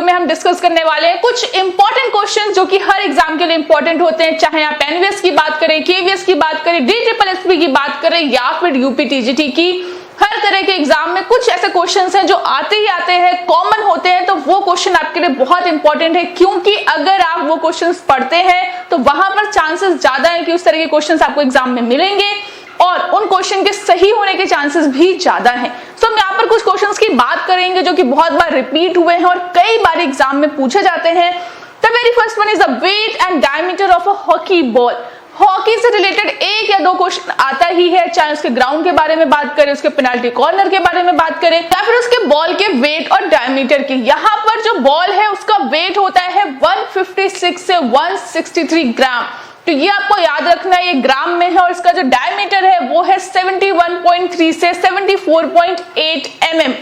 Video में हम discuss करने वाले हैं कुछ इंपॉर्टेंट क्वेश्चन जो कि हर एग्जाम के लिए इंपॉर्टेंट होते हैं, चाहे आप एनवीएस की बात करें, केवीएस की बात करें, DSSS की बात करें या फिर यूपीटीजीटी की। हर तरह के एग्जाम में कुछ ऐसे क्वेश्चंस हैं जो आते ही आते हैं, कॉमन होते हैं, तो वो क्वेश्चन आपके लिए बहुत इंपॉर्टेंट है, क्योंकि अगर आप वो क्वेश्चंस पढ़ते हैं तो वहां पर चांसेस ज्यादा है कि उस तरह के क्वेश्चंस आपको एग्जाम में मिलेंगे और उन क्वेश्चन के सही होने के चांसेस भी ज्यादा हैं। सो हम यहाँ पर कुछ क्वेश्चंस की बात करेंगे जो कि बहुत बार रिपीट हुए हैं और कई बार एग्जाम में पूछे जाते हैं। The very first one is the weight and diameter of a hockey ball. Hockey से रिलेटेड एक या दो क्वेश्चन आता ही है, चाहे उसके ग्राउंड के बारे में बात करें, उसके पेनाल्टी कॉर्नर के बारे में बात करें या फिर उसके बॉल के वेट और डायमीटर की। यहाँ पर जो बॉल है उसका वेट होता है 156 से 163 ग्राम, तो ये आपको याद रखना है, ये ग्राम में है, और इसका जो डायमीटर है वो है 71.3 से 74.8 mm।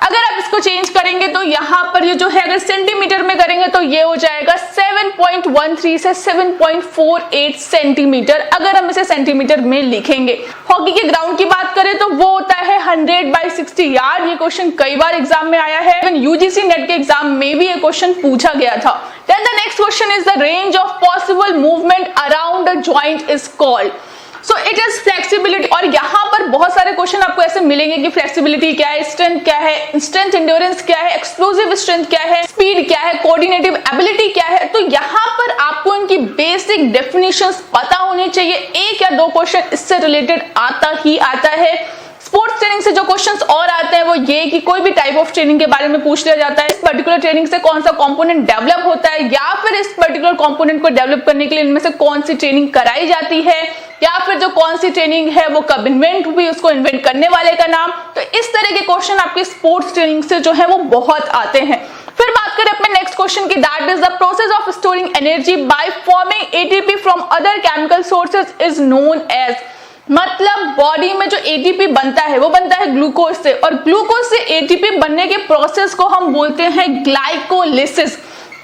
अगर आप इसको चेंज करेंगे तो यहाँ पर ये जो है अगर सेंटीमीटर में करेंगे तो ये हो जाएगा 7.13 से 7.48 सेंटीमीटर, अगर हम इसे सेंटीमीटर में लिखेंगे। हॉकी के ग्राउंड की बात करें तो वो होता है 100/60 यार्ड। ये क्वेश्चन कई बार एग्जाम में आया है, यूजीसी नेट के एग्जाम में भी ये क्वेश्चन पूछा गया था। Then the next question is the range of possible movement around a joint is called. So it is flexibility, और यहाँ पर बहुत सारे क्वेश्चन आपको ऐसे मिलेंगे कि फ्लेक्सिबिलिटी क्या है, स्ट्रेंथ क्या है, स्ट्रेंथ एंड्योरेंस क्या है, एक्सप्लोसिव स्ट्रेंथ क्या है, स्पीड क्या है, कोऑर्डिनेटिव एबिलिटी क्या है। तो यहाँ पर आपको इनकी बेसिक डेफिनेशंस पता होनी चाहिए। एक या दो क्वेश्चन इससे रिलेटेड आता ही आता है। स्पोर्ट्स ट्रेनिंग से जो क्वेश्चंस और आते हैं वो ये कि कोई भी टाइप ऑफ ट्रेनिंग के बारे में पूछ लिया जाता है, इस पर्टिकुलर ट्रेनिंग से कौन सा कंपोनेंट डेवलप होता है, या फिर इस पर्टिकुलर कंपोनेंट को डेवलप करने के लिए इनमें से कौन सी ट्रेनिंग कराई जाती है, या फिर जो कौन सी ट्रेनिंग है वो कब इन्वेंट हुई, उसको इन्वेंट करने वाले का नाम। तो इस तरह के क्वेश्चन आपके स्पोर्ट्स ट्रेनिंग से जो है वो बहुत आते हैं। फिर बात करें अपने नेक्स्ट क्वेश्चन की, that is the process of storing energy by forming ATP from other chemical sources is known as. मतलब बॉडी में जो एटीपी बनता है वो बनता है ग्लूकोज से, और ग्लूकोज से एटीपी बनने के प्रोसेस को हम बोलते हैं ग्लाइकोलिसिस।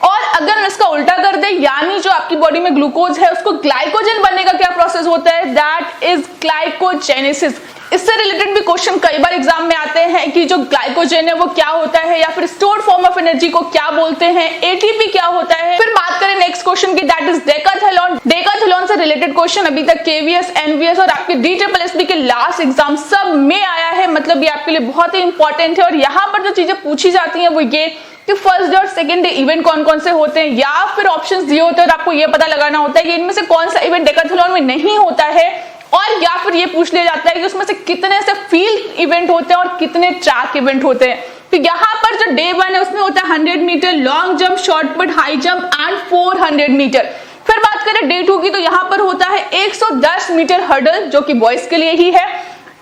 और अगर हम इसका उल्टा कर दे, यानी जो आपकी बॉडी में ग्लूकोज है उसको ग्लाइकोजन बनने का क्या प्रोसेस होता है, दैट इज ग्लाइकोजेनेसिस। इससे रिलेटेड भी क्वेश्चन कई बार एग्जाम में आते हैं कि जो ग्लाइकोजन है वो क्या होता है, या फिर स्टोर्ड फॉर्म ऑफ एनर्जी को क्या बोलते हैं, एटीपी क्या होता है। फिर बात करें नेक्स्ट क्वेश्चन की, दैट इज डेकाथलॉन। डेकाथलॉन से रिलेटेड क्वेश्चन अभी तक केवीएस, एनवीएस और आपके DSSS के लास्ट एग्जाम सब में आया है, मतलब ये आपके लिए बहुत ही इंपॉर्टेंट है। और यहाँ पर जो चीजें पूछी जाती है वो ये कि फर्स्ट डे और सेकंड डे इवेंट कौन कौन से होते हैं, या फिर ऑप्शंस दिए होते हैं और आपको ये पता लगाना होता है कि इनमें से कौन सा इवेंट डेकाथलॉन में नहीं होता है, और या फिर ये पूछ लिया जाता है कि उसमें से कितने से फील्ड इवेंट होते हैं और कितने ट्रैक इवेंट होते हैं। तो यहाँ पर जो डे 1 है उसमें होता है 100 metre long jump, shot put, high jump and 400 metre. फिर बात करें डे 2 की, तो यहाँ पर होता है 110 मीटर हर्डल जो कि बॉयज के लिए ही है।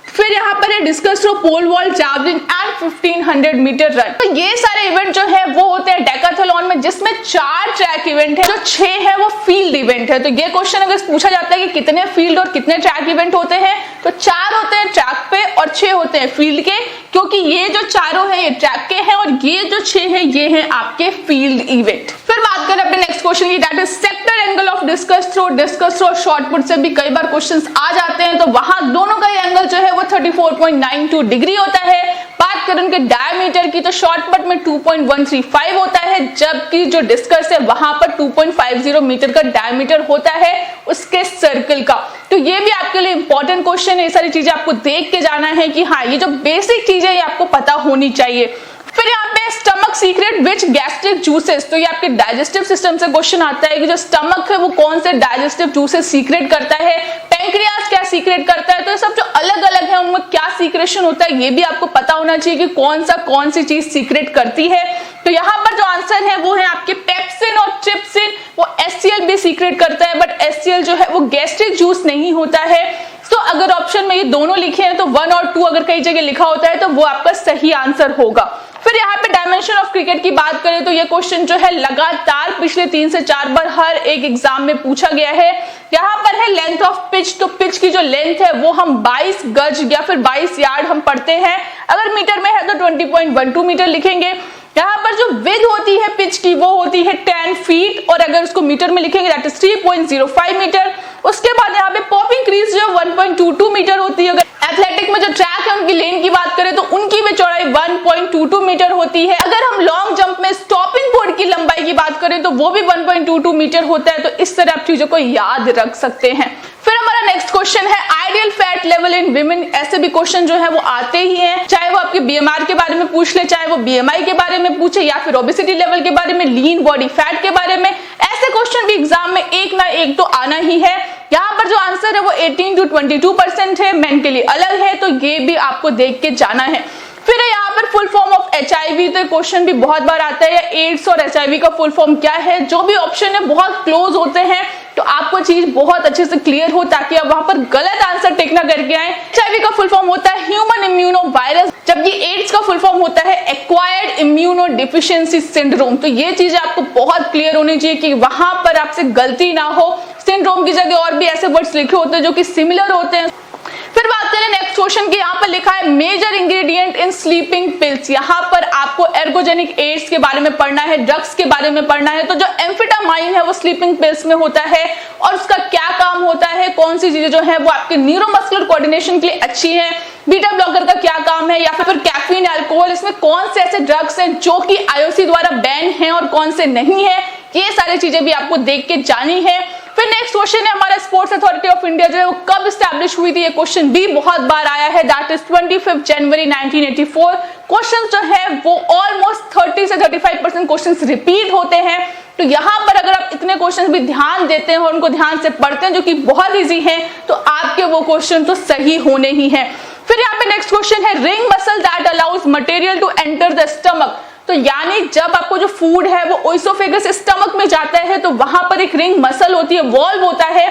फिर यहाँ पर है discus throw, pole vault, javelin and 1500 metre run. तो ये सारे इवेंट जो है वो होते हैं डेकाथलॉन में, जिसमें 4 ट्रैक इवेंट है, जो 6 है वो फील्ड इवेंट है। तो ये क्वेश्चन अगर पूछा जाता है कि कितने फील्ड और कितने ट्रैक इवेंट होते हैं, तो 4 होते हैं ट्रैक पे और 6 होते हैं फील्ड के, क्योंकि ये जो चारों है ये ट्रैक के हैं और ये जो 6 है ये है आपके फील्ड इवेंट। फिर बात करें अपने नेक्स्ट क्वेश्चन की, that is sector angle of discus throw. Discus throw shot put से भी कई बार क्वेश्चंस आ जाते हैं, तो वहां दोनों का एंगल जो है वो 34.92 डिग्री होता है। बात करें उनके डायमीटर की, तो शॉर्ट पुट में 2.135 होता है, जबकि जो डिस्कस है वहां पर 2.50 मीटर का डायमीटर होता है उसके सर्कल का। तो ये भी आपके लिए इंपॉर्टेंट क्वेश्चन है, ये सारी चीजें आपको देख के जाना है कि हाँ ये जो बेसिक चीजें ये आपको पता होनी चाहिए। फिर यहाँ पे स्टमक सीक्रेट विच गैस्ट्रिक जूसेस, तो ये आपके डाइजेस्टिव सिस्टम से क्वेश्चन आता है कि जो स्टमक है वो कौन से डाइजेस्टिव जूसेस सीक्रेट करता है, पैंक्रियास क्या सीक्रेट करता है। तो ये सब जो अलग अलग है उनमें क्या सीक्रेशन होता है ये भी आपको पता होना चाहिए कि कौन सी चीज सीक्रेट करती है। तो यहाँ पर जो आंसर है वो है आपके पेप्सिन और ट्रिप्सिन। वो HCl भी सीक्रेट करता है, बट HCl जो है वो गैस्ट्रिक जूस नहीं होता है। तो अगर ऑप्शन में ये दोनों लिखे हैं तो 1 और 2 अगर कई जगह लिखा होता है तो वो आपका सही आंसर होगा। फिर यहाँ पे डायमेंशन ऑफ क्रिकेट की बात करें तो ये क्वेश्चन जो है लगातार पिछले 3 से 4 बार हर एक एग्जाम में पूछा गया है। यहाँ पर है लेंथ ऑफ पिच, तो पिच की जो लेंथ है वो हम 22 गज या फिर 22 यार्ड हम पढ़ते हैं, अगर मीटर में है तो 20.12 मीटर लिखेंगे। यहाँ पर जो विड्थ होती है पिच की वो होती है 10 फीट, और अगर उसको मीटर में लिखेंगे दैट इज 3.05 मीटर। उसके बाद यहाँ पे पॉपिंग क्रीज जो 1.22 मीटर होती है। अगर एथलेटिक में जो ट्रैक है उनकी लेन की बात करें तो उनकी भी चौड़ाई 1.22 मीटर होती है। अगर हम लॉन्ग जंप में स्टॉपिंग बोर्ड करें तो वो भी 1.22 मीटर होता है। तो इस तरह आप चीजों को याद रख सकते हैं। फिर हमारा नेक्स्ट क्वेश्चन है ideal fat level in women. ऐसे भी क्वेश्चन जो है वो आते ही हैं, चाहे वो आपके बीएमआर के बारे में पूछ ले, चाहे वो बीएमआई के बारे में पूछे, या फिर ओबेसिटी लेवल के बारे में, लीन बॉडी फैट के बारे में। ऐसे क्वेश्चन भी एग्जाम में एक ना एक तो आना ही है। यहाँ पर जो आंसर है वो 18 to 22% है, मेन के लिए अलग है, तो ये भी आपको देख के जाना है। फिर यहाँ पर फुल फॉर्म ऑफ HIV, तो क्वेश्चन भी बहुत बार आता है, एड्स और HIV का फुल फॉर्म क्या है। जो भी ऑप्शन है बहुत क्लोज होते हैं, तो आपको चीज बहुत अच्छे से क्लियर हो ताकि आप वहां पर गलत आंसर टिक ना करके आए। HIV का फुल फॉर्म होता है ह्यूमन इम्यूनो वायरस, जबकि एड्स का फुल फॉर्म होता है एक्वायर्ड इम्यूनो डिफिशियंसी सिंड्रोम। तो ये चीजें आपको बहुत क्लियर होनी चाहिए कि वहां पर आपसे गलती ना हो। सिंड्रोम की जगह और भी ऐसे वर्ड्स लिखे होते हैं जो कि सिमिलर होते हैं। फिर बात करें नेक्स्ट क्वेश्चन की, यहाँ पर लिखा है major ingredient in sleeping pills. यहाँ पर आपको एर्गोजेनिक एड्स के बारे में पढ़ना है, ड्रग्स के बारे में पढ़ना है। तो जो एम्फेटामाइन है वो स्लीपिंग पिल्स में होता है और उसका क्या काम होता है, कौन सी चीजें जो है वो आपके न्यूरोमस्कुलर कोऑर्डिनेशन के लिए अच्छी है, बीटा ब्लॉकर का क्या काम है, या फिर कैफीन, अल्कोहल, इसमें कौन से ऐसे ड्रग्स हैं जो कि आईओसी द्वारा बैन हैं और कौन से नहीं है। ये सारी चीजें भी आपको देख के जानी है। फिर नेक्स्ट क्वेश्चन है हमारा स्पोर्ट्स अथॉरिटी ऑफ इंडिया जो है वो कब स्टैब्लिश हुई थी। ये क्वेश्चन भी बहुत बार आया है, दैट इज 25 जनवरी 1984। क्वेश्चन जो है वो ऑलमोस्ट 30 से 35% क्वेश्चंस रिपीट होते हैं। तो यहाँ पर अगर आप इतने क्वेश्चन भी ध्यान देते हैं और उनको ध्यान से पढ़ते हैं जो कि बहुत ईजी है, तो आपके वो क्वेश्चन तो सही होने ही है। फिर यहाँ पे नेक्स्ट क्वेश्चन है ring muscle that allows material to enter the stomach. तो यानी जब आपको जो फूड है वो ओइसोफेगस स्टमक में जाता है तो वहां पर एक रिंग मसल होती है, वॉल्व होता है,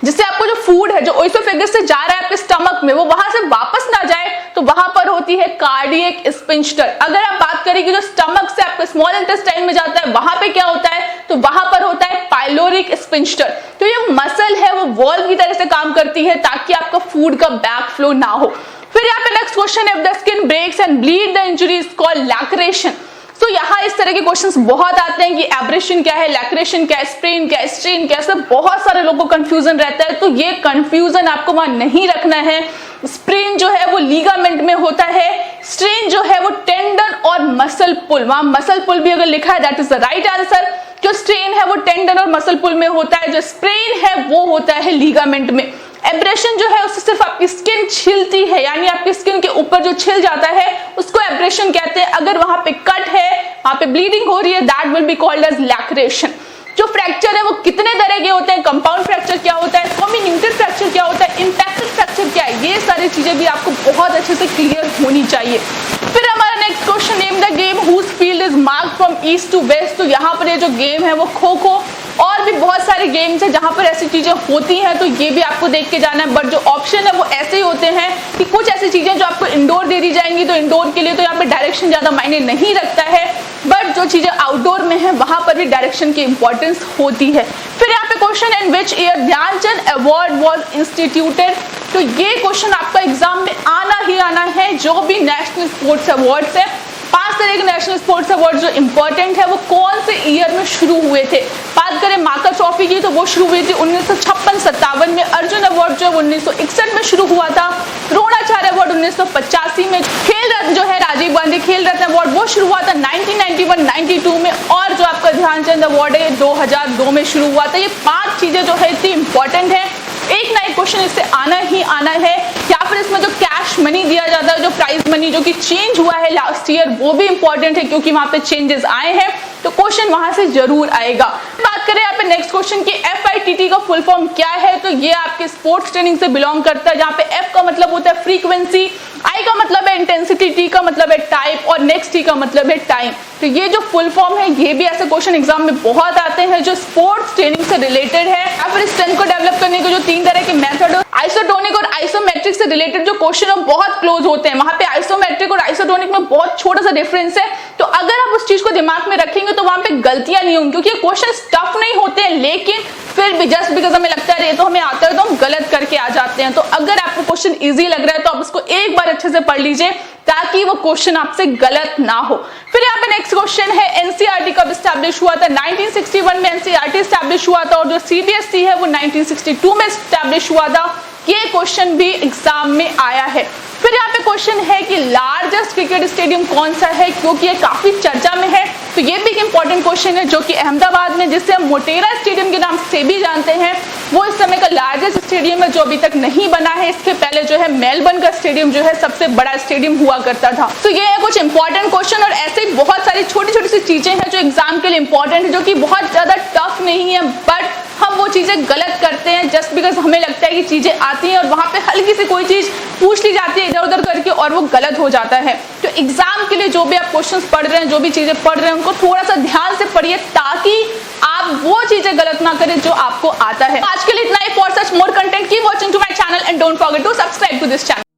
जिससे आपको जो फूड है जो ओइसोफेगस से जा रहा है आपके स्टमक में वो वहां से वापस ना जाए, तो वहां पर होती है कार्डियक स्फिंक्टर। अगर आप बात करें कि जो स्टमक से आपके स्मॉल इंटेस्टाइन में जाता है वहां पे क्या होता है, तो वहां पर होता है पाइलोरिक स्फिंक्टर। तो ये मसल है वो वॉल्व की तरह से काम करती है ताकि आपका फूड का बैक फ्लो ना हो। फिर यहाँ पे नेक्स्ट क्वेश्चन है, the skin breaks and bleed the injury is called laceration. तो यहाँ इस तरह के क्वेश्चंस बहुत आते हैं कि एब्रेशन क्या है, लैक्रेशन क्या है, स्प्रेन क्या है, स्ट्रेन क्या है, सब बहुत सारे लोगों को कंफ्यूजन रहता है। तो ये कंफ्यूजन आपको वहां नहीं रखना है। स्प्रेन जो है वो लीगामेंट में होता है, स्ट्रेन जो है वो टेंडन और मसल पुल, वहां मसल पुल भी अगर लिखा है that is the right answer. जो स्ट्रेन है वो टेंडन और मसल पुल में होता है, जो स्प्रेन है वो होता है लीगामेंट में। एब्रेशन जो है उससे सिर्फ आपकी स्किन छिलती है, यानी आपकी स्किन के ऊपर जो छिल जाता है उसको एब्रेशन कहते हैं। अगर वहां पे कट है, वहां पे ब्लीडिंग हो रही है, that will be called as laceration. जो फ्रैक्चर है वो कितने तरह के होते हैं, कंपाउंड फ्रैक्चर क्या होता है, कम्युनिकेटेड फ्रैक्चर क्या होता है, इंपैक्टेड फ्रैक्चर क्या है, ये सारी चीजें भी आपको बहुत अच्छे से क्लियर होनी चाहिए। फिर हमारा next question, name the game whose field is marked from east to west. तो यहाँ पर ये जो गेम है वो खो खो, और भी बहुत सारे गेम्स हैं जहां पर ऐसी चीजें होती हैं, तो ये भी आपको देख के जाना है। बट जो ऑप्शन है वो ऐसे ही होते हैं कि कुछ ऐसी चीजें जो आपको इंडोर दे दी जाएंगी, तो इंडोर के लिए तो यहाँ पे डायरेक्शन ज्यादा मायने नहीं रखता है, बट जो चीजें आउटडोर में है वहां पर भी डायरेक्शन की इंपॉर्टेंस होती है। फिर यहाँ पे question, in which year Dhyan Chand award was instituted. तो ये क्वेश्चन आपका एग्जाम में आना ही आना है। जो भी नेशनल स्पोर्ट्स अवार्ड्स है, 5 तरह के नेशनल स्पोर्ट्स अवार्ड जो इंपॉर्टेंट है वो कौन से ईयर में शुरू हुए थे। बात करें मार्कर ट्रॉफी की तो वो शुरू हुई थी 1956-57 में। अर्जुन अवार्ड जो है 1961 में शुरू हुआ था। द्रोणाचार्य अवार्ड 1985 में। खेल रत्न जो है राजीव गांधी खेल रत्न अवार्ड वो शुरू हुआ था 1991-92 में। और जो आपका ध्यानचंद अवार्ड है 2002 में शुरू हुआ था। ये 5 चीजें जो है इतनी इंपॉर्टेंट है, एक ना एक क्वेश्चन इससे आना ही आना है। या फिर इसमें जो कैश मनी दिया जाता है, जो प्राइज मनी जो कि चेंज हुआ है लास्ट ईयर, वो भी इंपॉर्टेंट है क्योंकि वहां पे चेंजेस आए हैं, तो क्वेश्चन वहां से जरूर आएगा। बात करें यहाँ पे नेक्स्ट क्वेश्चन की FITT का फुल फॉर्म क्या है, तो ये आपके स्पोर्ट्स ट्रेनिंग से बिलोंग करता है, जहाँ पे F का मतलब होता है फ्रीक्वेंसी, I का मतलब है इंटेंसिटी, T का मतलब है टाइप और नेक्स्ट T का मतलब है टाइम। तो ये जो फुल फॉर्म है ये भी ऐसे क्वेश्चन एग्जाम में बहुत आते हैं जो स्पोर्ट्स ट्रेनिंग से रिलेटेड है। या फिर स्ट्रेंथ को डेवलप करने के जो 3 तरह के मेथड, आइसोटोनिक और आइसोमेट्रिक से रिलेटेड जो क्वेश्चन है बहुत क्लोज होते हैं। वहां पे आइसोमेट्रिक और आइसोटोनिक में बहुत छोटा सा डिफरेंस है, तो अगर आप उस चीज को दिमाग में रखेंगे तो वहां पे गलतियां नहीं होंगी, क्योंकि ये क्वेश्चन टफ नहीं होते हैं, लेकिन फिर भी जस्ट बिकॉज हमें लगता है ये तो हमें आता है तो हम गलत करके आ जाते हैं। तो अगर आपको क्वेश्चन इजी लग रहा है तो आप उसको एक बार अच्छे से पढ़ लीजिए ताकि वो क्वेश्चन आपसे गलत ना हो। फिर यहाँ पे नेक्स्ट क्वेश्चन है, एनसीईआरटी कब स्टैब्लिश हुआ था। 1961 में एनसीईआरटी स्टैब्लिश हुआ था और जो सीबीएसई है वो 1962 में स्टैब्लिश हुआ था। ये क्वेश्चन भी एग्जाम में आया है। फिर यहाँ पे क्वेश्चन है कि लार्जेस्ट क्रिकेट स्टेडियम कौन सा है, क्योंकि ये काफी चर्चा में है, तो ये भी एक इंपॉर्टेंट क्वेश्चन है जो कि अहमदाबाद में, जिसे हम मोटेरा स्टेडियम के नाम से भी जानते हैं, वो इस समय का लार्जेस्ट स्टेडियम है जो अभी तक नहीं बना है। इसके पहले जो है मेलबर्न का स्टेडियम जो है सबसे बड़ा स्टेडियम हुआ करता था। तो ये है कुछ इंपॉर्टेंट क्वेश्चन, और ऐसे बहुत सारी छोटी छोटी सी चीजें हैं जो एग्जाम के लिए इंपॉर्टेंट है, जो कि बहुत ज्यादा टफ नहीं है, बट हम वो चीजें गलत करते हैं जस्ट बिकॉज हमें लगता है कि चीजें आती हैं और वहां पे हल्की सी कोई चीज पूछ ली जाती है इधर उधर करके और वो गलत हो जाता है। तो एग्जाम के लिए जो भी आप क्वेश्चंस पढ़ रहे हैं, जो भी चीजें पढ़ रहे हैं, उनको थोड़ा सा ध्यान से पढ़िए ताकि आप वो चीजें गलत ना करें जो आपको आता है। आज के लिए इतना ही। For such more content keep watching to my channel and don't forget to subscribe to this channel.